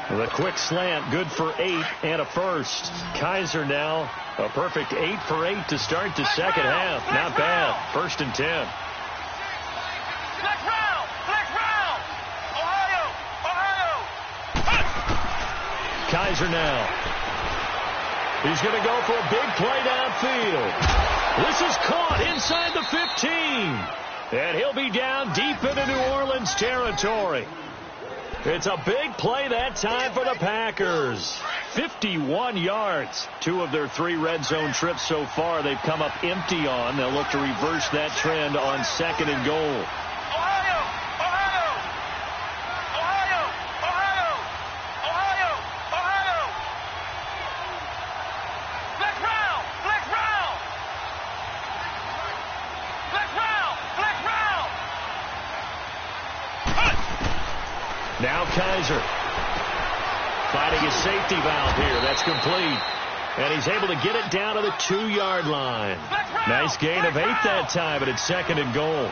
The quick slant, good for 8 and a first. Kaiser now a perfect 8 for 8 to start the second half. Not bad. 1st and 10. Flex round! Flex round! Ohio! Kaiser now. He's going to go for a big play downfield. This is caught inside the 15. And he'll be down deep into New Orleans territory. It's a big play that time for the Packers. 51 yards. 2 of their 3 red zone trips so far they've come up empty on. They'll look to reverse that trend on 2nd and goal. Now Kaiser finding his safety valve here. That's complete. And he's able to get it down to the 2-yard line. Nice gain of 8 that time, but it's 2nd and goal.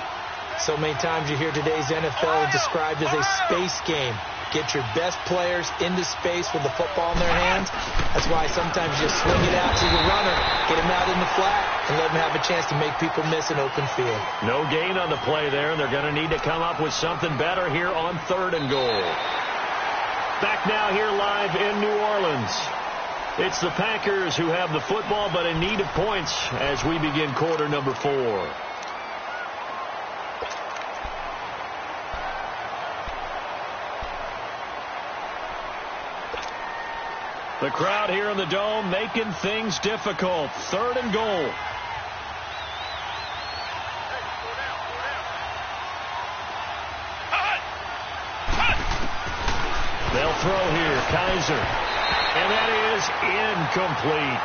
So many times you hear today's NFL described as a space game. Get your best players into space with the football in their hands. That's why sometimes you swing it out to the runner, get him out in the flat, and let him have a chance to make people miss an open field. No gain on the play there, and they're going to need to come up with something better here on 3rd and goal. Back now here live in New Orleans. It's the Packers who have the football, but in need of points as we begin quarter number 4. The crowd here in the Dome making things difficult. 3rd and goal. They'll throw here. Kaiser. And that is incomplete.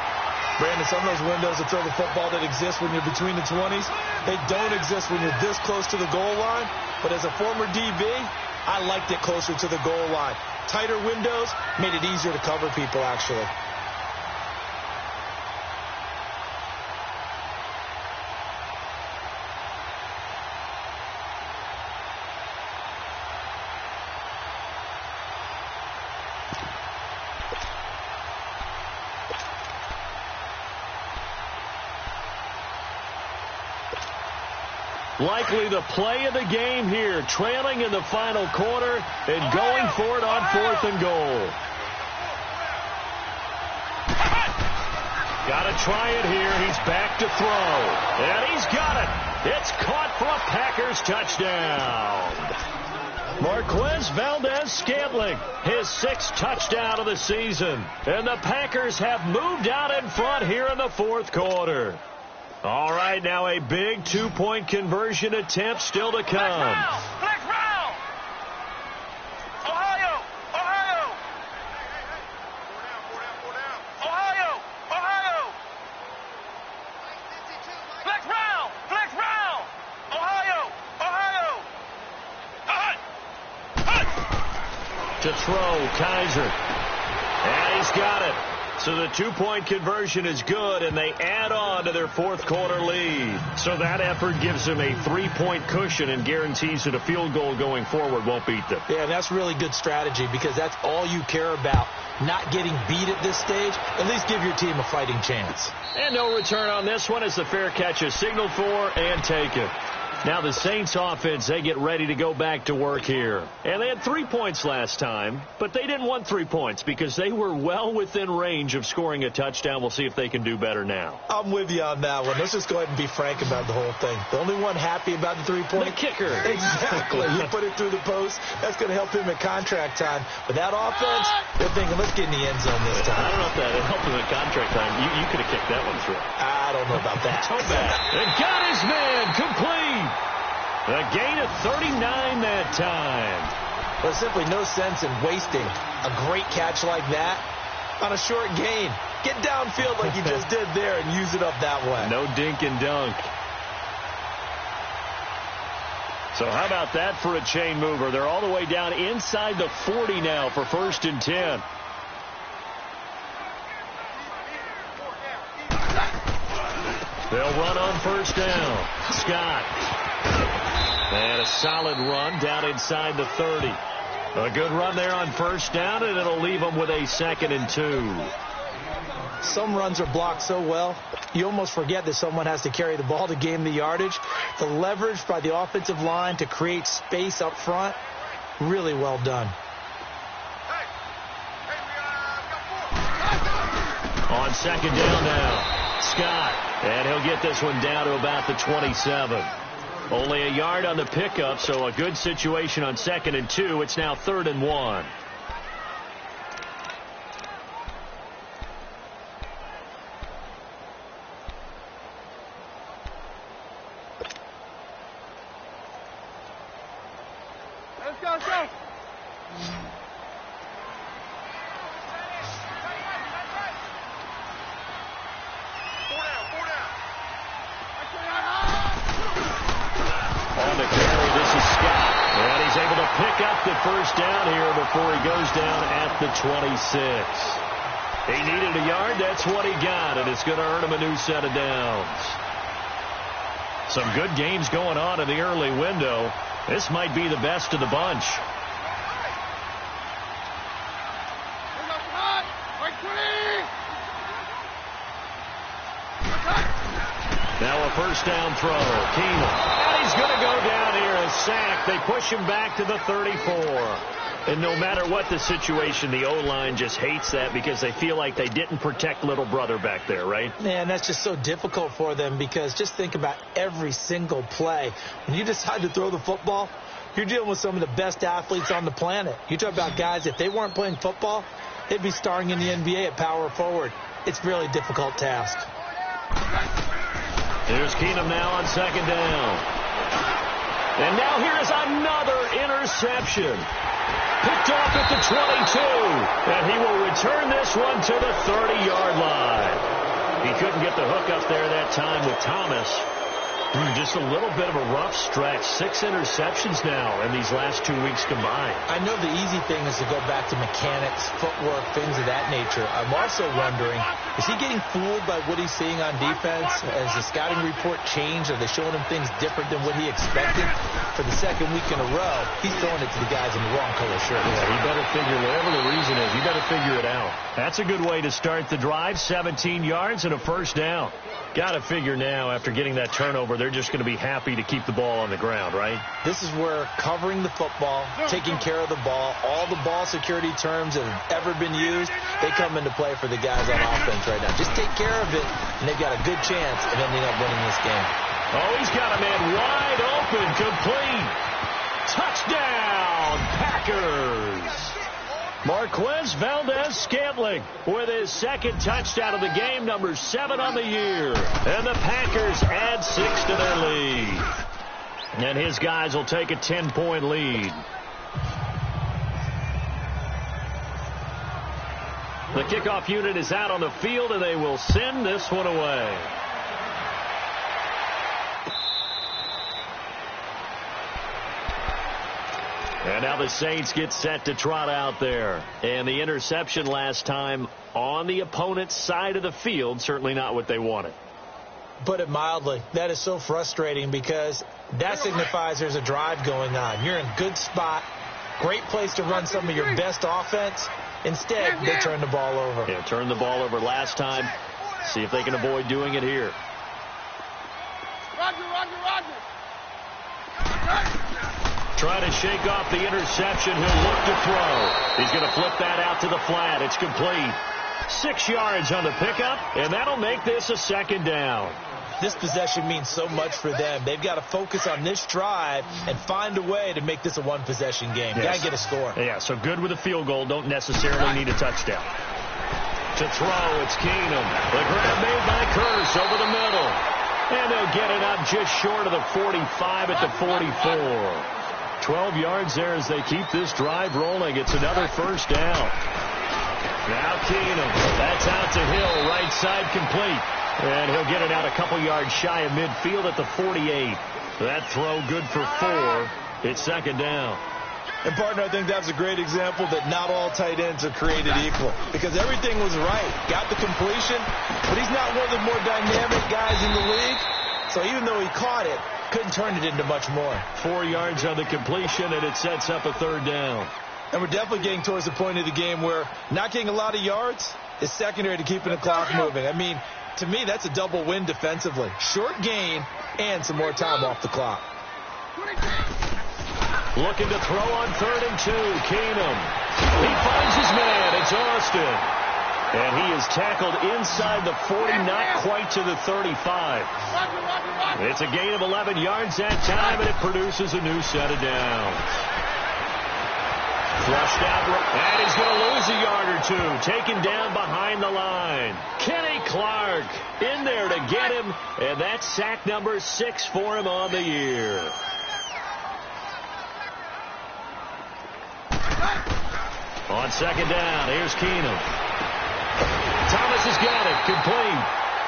Brandon, some of those windows to throw the football that exist when you're between the 20s, they don't exist when you're this close to the goal line. But as a former DB, I liked it closer to the goal line. Tighter windows made it easier to cover people, actually. Likely the play of the game here, trailing in the final quarter and going for it on 4th and goal. Got to try it here. He's back to throw. And he's got it. It's caught for a Packers touchdown. Marquez Valdez-Scantling, his 6th touchdown of the season. And the Packers have moved out in front here in the 4th quarter. All right, now a big 2-point conversion attempt still to come. Flex round. Ohio. Ohio. Ohio. Ohio. Flex round. Flex round. Ohio. Ohio. To throw, Kaiser. And he's got it. So the 2-point conversion is good, and they add on to their 4th quarter lead. So that effort gives them a 3-point cushion and guarantees that a field goal going forward won't beat them. Yeah, that's really good strategy because that's all you care about. Not getting beat at this stage. At least give your team a fighting chance. And no return on this one as the fair catch is signaled for and taken. Now the Saints offense, they get ready to go back to work here. And they had 3 points last time, but they didn't want 3 points because they were well within range of scoring a touchdown. We'll see if they can do better now. I'm with you on that one. Let's just go ahead and be frank about the whole thing. The only one happy about the 3-point? The kicker. Exactly. He put it through the post. That's going to help him at contract time. But that offense, they're thinking, let's get in the end zone this time. I don't know if that helped him at contract time. You could have kicked that one through. I don't know about that. So bad. And got his man complete. A gain of 39 that time. There's simply no sense in wasting a great catch like that on a short gain. Get downfield like you just did there and use it up that way. No dink and dunk. So how about that for a chain mover? They're all the way down inside the 40 now for 1st and 10. They'll run on 1st down. Scott. And a solid run down inside the 30. A good run there on 1st down, and it'll leave them with a 2nd and 2. Some runs are blocked so well, you almost forget that someone has to carry the ball to gain the yardage. The leverage by the offensive line to create space up front, really well done. On 2nd down now, Scott. And he'll get this one down to about the 27. Only a yard on the pickup, so a good situation on 2nd and 2. It's now 3rd and 1. Let's go, let's go. On the carry, this is Scott. And he's able to pick up the 1st down here before he goes down at the 26. He needed a yard. That's what he got, and it's going to earn him a new set of downs. Some good games going on in the early window. This might be the best of the bunch. Now a 1st down throw. Keenum. And he's going to go down here, a sack. They push him back to the 34. And no matter what the situation, the O-line just hates that because they feel like they didn't protect little brother back there, right? Man, that's just so difficult for them because just think about every single play. When you decide to throw the football, you're dealing with some of the best athletes on the planet. You talk about guys, if they weren't playing football, they'd be starring in the NBA at power forward. It's a really difficult task. Here's Keenum now on 2nd down. And now here's another interception. Picked off at the 22. And he will return this one to the 30-yard line. He couldn't get the hook up there that time with Thomas. Just a little bit of a rough stretch. 6 interceptions now in these last 2 weeks combined. I know the easy thing is to go back to mechanics, footwork, things of that nature. I'm also wondering, is he getting fooled by what he's seeing on defense? Has the scouting report changed? Are they showing him things different than what he expected? For the 2nd week in a row, he's throwing it to the guys in the wrong color shirts. Yeah, he better figure, whatever the reason is, he better figure it out. That's a good way to start the drive. 17 yards and a 1st down. Got to figure now, after getting that turnover, they're they're just going to be happy to keep the ball on the ground, right? This is where covering the football, taking care of the ball, all the ball security terms that have ever been used, they come into play for the guys on offense right now. Just take care of it, and they've got a good chance of ending up winning this game. Oh, he's got a man wide open, complete. Touchdown, Packers. Marquez Valdez-Scantling with his second touchdown of the game, number 7 on the year. And the Packers add 6 to their lead. And his guys will take a 10-point lead. The kickoff unit is out on the field, and they will send this one away. And now the Saints get set to trot out there. And the interception last time on the opponent's side of the field, certainly not what they wanted. Put it mildly, that is so frustrating because that signifies there's a drive going on. You're in a good spot, great place to run some of your best offense. Instead, they turn the ball over. Yeah, turned the ball over last time. See if they can avoid doing it here. Roger. Trying to shake off the interception. He'll look to throw. He's going to flip that out to the flat. It's complete. 6 yards on the pickup, and that'll make this a second down. This possession means so much for them. They've got to focus on this drive and find a way to make this a one-possession game. Yes. Got to get a score. Yeah, so good with a field goal. Don't necessarily need a touchdown. To throw, it's Keenum. The grab made by Curse over the middle. And they'll get it up just short of the 45 at the 44. 12 yards there as they keep this drive rolling. It's another first down. Now Keenum. That's out to Hill. Right side complete. And he'll get it out a couple yards shy of midfield at the 48. That throw good for 4. It's second down. And, partner, I think that's a great example that not all tight ends are created equal because everything was right. Got the completion, but he's not one of the more dynamic guys in the league. So even though he caught it, couldn't turn it into much more. 4 yards on the completion, and it sets up a third down. And we're definitely getting towards the point of the game where not getting a lot of yards is secondary to keeping the clock moving. I mean, to me, that's a double win defensively. Short gain and some more time off the clock. Looking to throw on 3rd and 2. Keenum. He finds his man. It's Austin. And he is tackled inside the 40, not quite to the 35. It's a gain of 11 yards that time, and it produces a new set of downs. Flushed out, and he's going to lose a yard or 2. Taken down behind the line. Kenny Clark in there to get him, and that's sack number 6 for him on the year. On second down, here's Keenum. Thomas has got it, complete.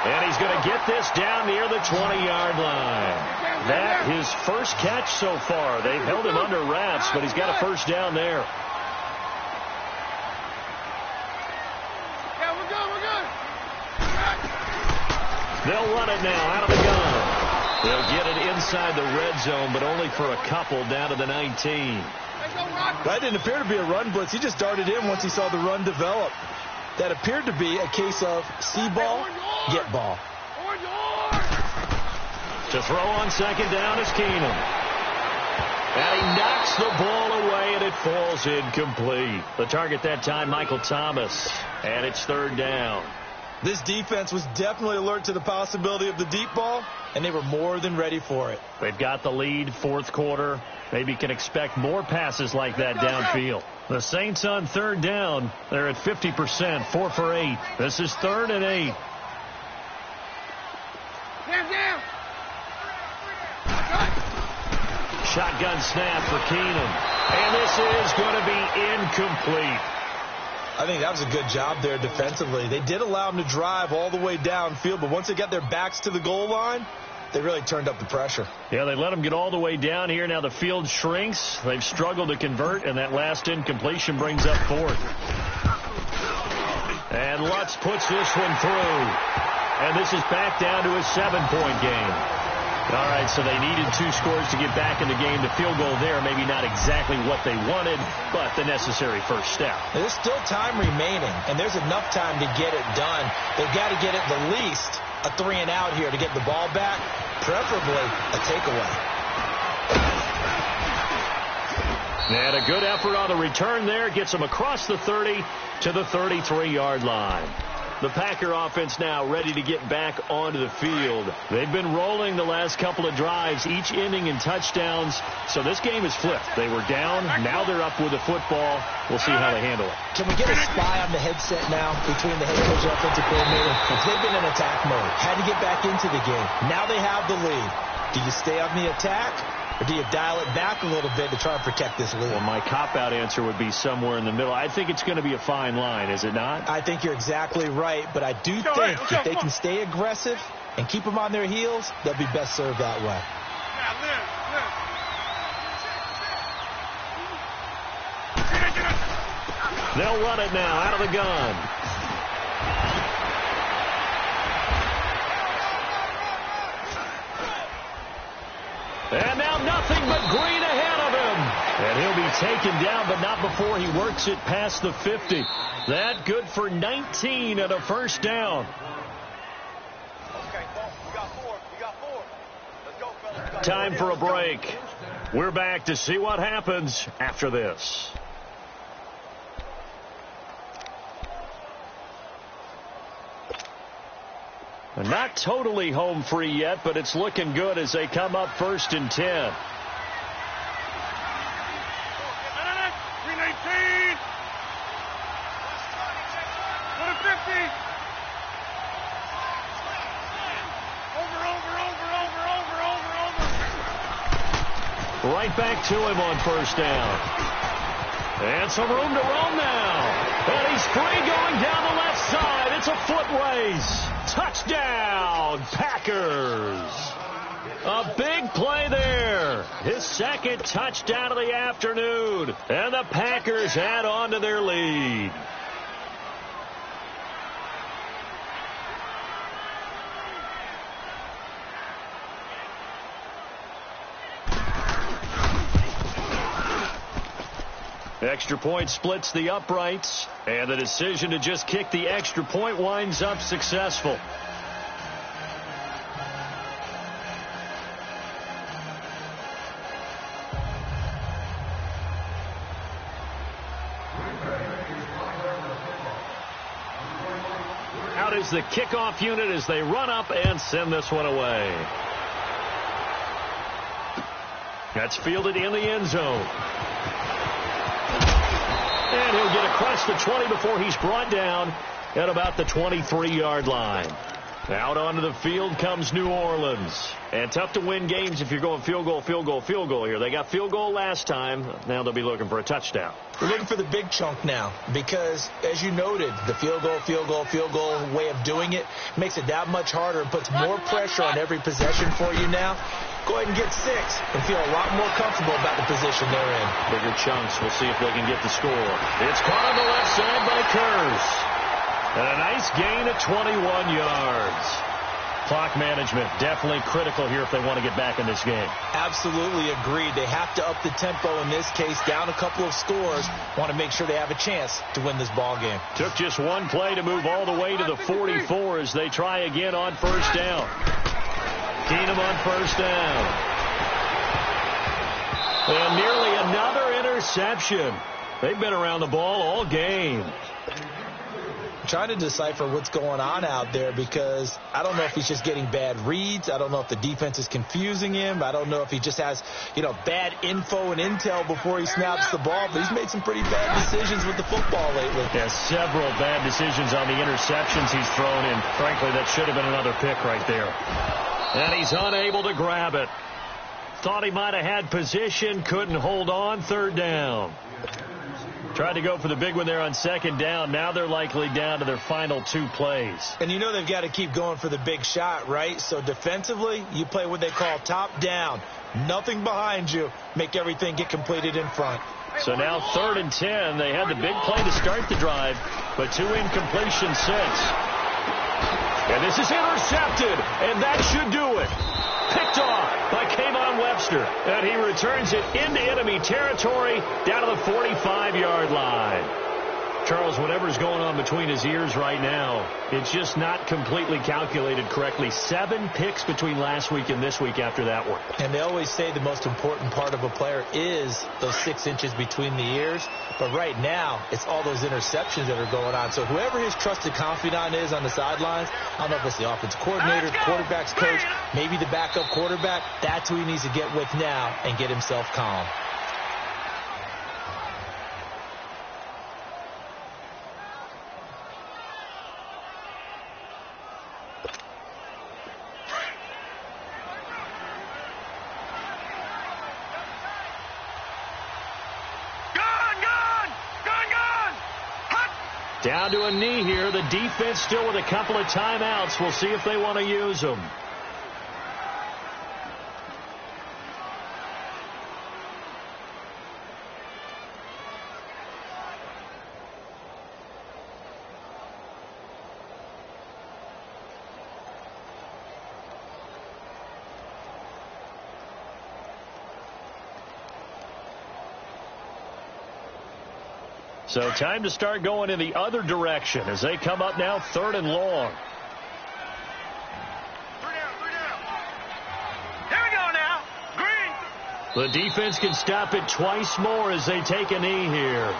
And he's going to get this down near the 20-yard line. That his first catch so far. They've held him under wraps, but he's got a first down there. Yeah, we're good. They'll run it now out of the gun. They'll get it inside the red zone, but only for a couple down to the 19. That didn't appear to be a run blitz. He just darted in once he saw the run develop. That appeared to be a case of see ball, get ball. To throw on second down is Keenum. And he knocks the ball away, and it falls incomplete. The target that time, Michael Thomas. And it's third down. This defense was definitely alert to the possibility of the deep ball, and they were more than ready for it. They've got the lead, fourth quarter. Maybe can expect more passes like that downfield. The Saints on third down. They're at 50%, 4 for 8. This is 3rd and 8. Down. Shotgun snap for Keenum. And this is going to be incomplete. I think that was a good job there defensively. They did allow them to drive all the way downfield, but once they got their backs to the goal line, they really turned up the pressure. Yeah, they let them get all the way down here. Now the field shrinks. They've struggled to convert, and that last incompletion brings up 4th. And Lutz puts this one through. And this is back down to a 7-point game. All right, so they needed 2 scores to get back in the game. The field goal there, maybe not exactly what they wanted, but the necessary first step. Now, there's still time remaining, and there's enough time to get it done. They've got to get at the least a 3-and-out here to get the ball back. preferably a takeaway. And a good effort on the return there. Gets them across the 30 to the 33-yard line. The Packer offense now ready to get back onto the field. They've been rolling the last couple of drives, each ending in touchdowns. So this game is flipped. They were down. Now they're up with the football. We'll see how they handle it. Can we get a spy on the headset now between the head coach and offensive coordinator? They've been in attack mode. Had to get back into the game. Now they have the lead. Do you stay on the attack? Or do you dial it back a little bit to try and protect this lead? Well, my cop-out answer would be somewhere in the middle. I think it's going to be a fine line, is it not? I think you're exactly right, but I do think if they can stay aggressive and keep them on their heels, they'll be best served that way. They'll run it now out of the gun. And now nothing but green ahead of him. And he'll be taken down, but not before he works it past the 50. That good for 19 and a first down. Okay, we got four. We got four. Let's go, fellas. Time for a break. We're back to see what happens after this. Not totally home free yet, but it's looking good as they come up 1st and 10. 319. Go to 50. Over. Right back to him on 1st down. And some room to roam now. And he's free going down the left side. It's a foot race. Touchdown, Packers. A big play there. His second touchdown of the afternoon. And the Packers add on to their lead. Extra point splits the uprights, and the decision to just kick the extra point winds up successful. Out is the kickoff unit as they run up and send this one away. That's fielded in the end zone. And he'll get across the 20 before he's brought down at about the 23-yard line. Out onto the field comes New Orleans. And tough to win games if you're going field goal here. They got field goal last time. Now they'll be looking for a touchdown. We're looking for the big chunk now because, as you noted, the field goal way of doing it makes it that much harder and puts more pressure on every possession for you now. Go ahead and get 6 and feel a lot more comfortable about the position they're in. Bigger chunks. We'll see if they can get the score. It's caught on the left side by Kurz. And a nice gain at 21 yards. Clock management definitely critical here if they want to get back in this game. Absolutely agreed. They have to up the tempo in this case, down a couple of scores. Want to make sure they have a chance to win this ball game. Took just one play to move all the way to the 44 as they try again on 1st down. Keenum on 1st down. And nearly another interception. They've been around the ball all game. Trying to decipher what's going on out there because I don't know if he's just getting bad reads. I don't know if the defense is confusing him. I don't know if he just has, bad info and intel before he snaps the ball. But he's made some pretty bad decisions with the football lately. Yeah, several bad decisions on the interceptions he's thrown in. Frankly, that should have been another pick right there. And he's unable to grab it. Thought he might have had position, couldn't hold on. 3rd down. Tried to go for the big one there on 2nd down. Now they're likely down to their final 2 plays. And they've got to keep going for the big shot, right? So defensively, you play what they call top down. Nothing behind you. Make everything get completed in front. So now 3rd and 10. They had the big play to start the drive, but 2 incompletions since. And this is intercepted, and that should do it. Picked off by Kayvon Webster. And he returns it into enemy territory down to the 45-yard line. Charles, whatever's going on between his ears right now, it's just not completely calculated correctly. 7 picks between last week and this week after that one. And they always say the most important part of a player is those 6 inches between the ears. But right now, it's all those interceptions that are going on. So whoever his trusted confidant is on the sidelines, I don't know if it's the offensive coordinator, quarterback's coach, maybe the backup quarterback, that's who he needs to get with now and get himself calm. Down to a knee here. The defense still with a couple of timeouts. We'll see if they want to use them. So time to start going in the other direction as they come up now 3rd and long. 3 down. Here we go now. Green. The defense can stop it twice more as they take a knee here.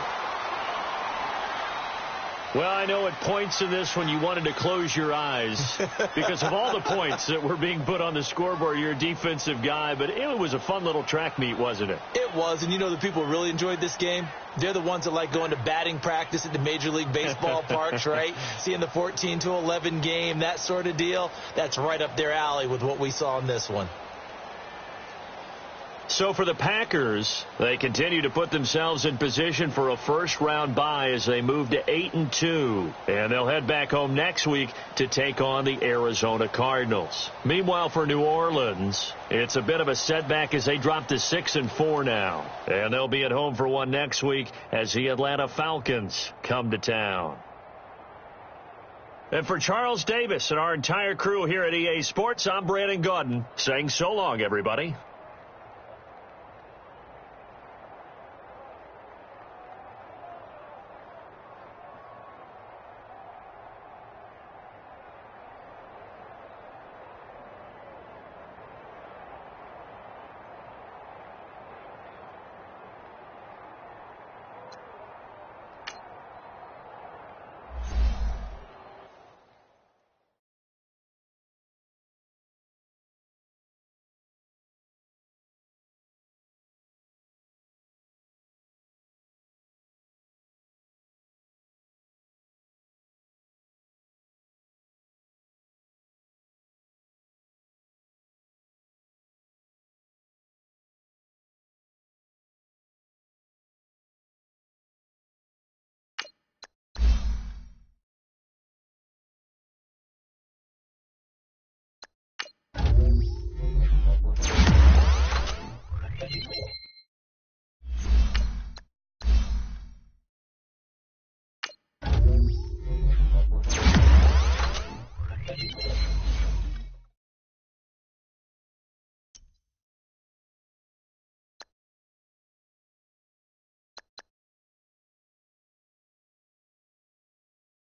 Well, I know at points in this when you wanted to close your eyes because of all the points that were being put on the scoreboard. You're a defensive guy, but it was a fun little track meet, wasn't it? It was, and you know the people who really enjoyed this game? They're the ones that like going to batting practice at the Major League Baseball parks, right? Seeing the 14-11 game, that sort of deal. That's right up their alley with what we saw in this one. So for the Packers, they continue to put themselves in position for a first-round bye as they move to 8-2. And they'll head back home next week to take on the Arizona Cardinals. Meanwhile, for New Orleans, it's a bit of a setback as they drop to 6-4 now. And they'll be at home for one next week as the Atlanta Falcons come to town. And for Charles Davis and our entire crew here at EA Sports, I'm Brandon Gaudin saying so long, everybody.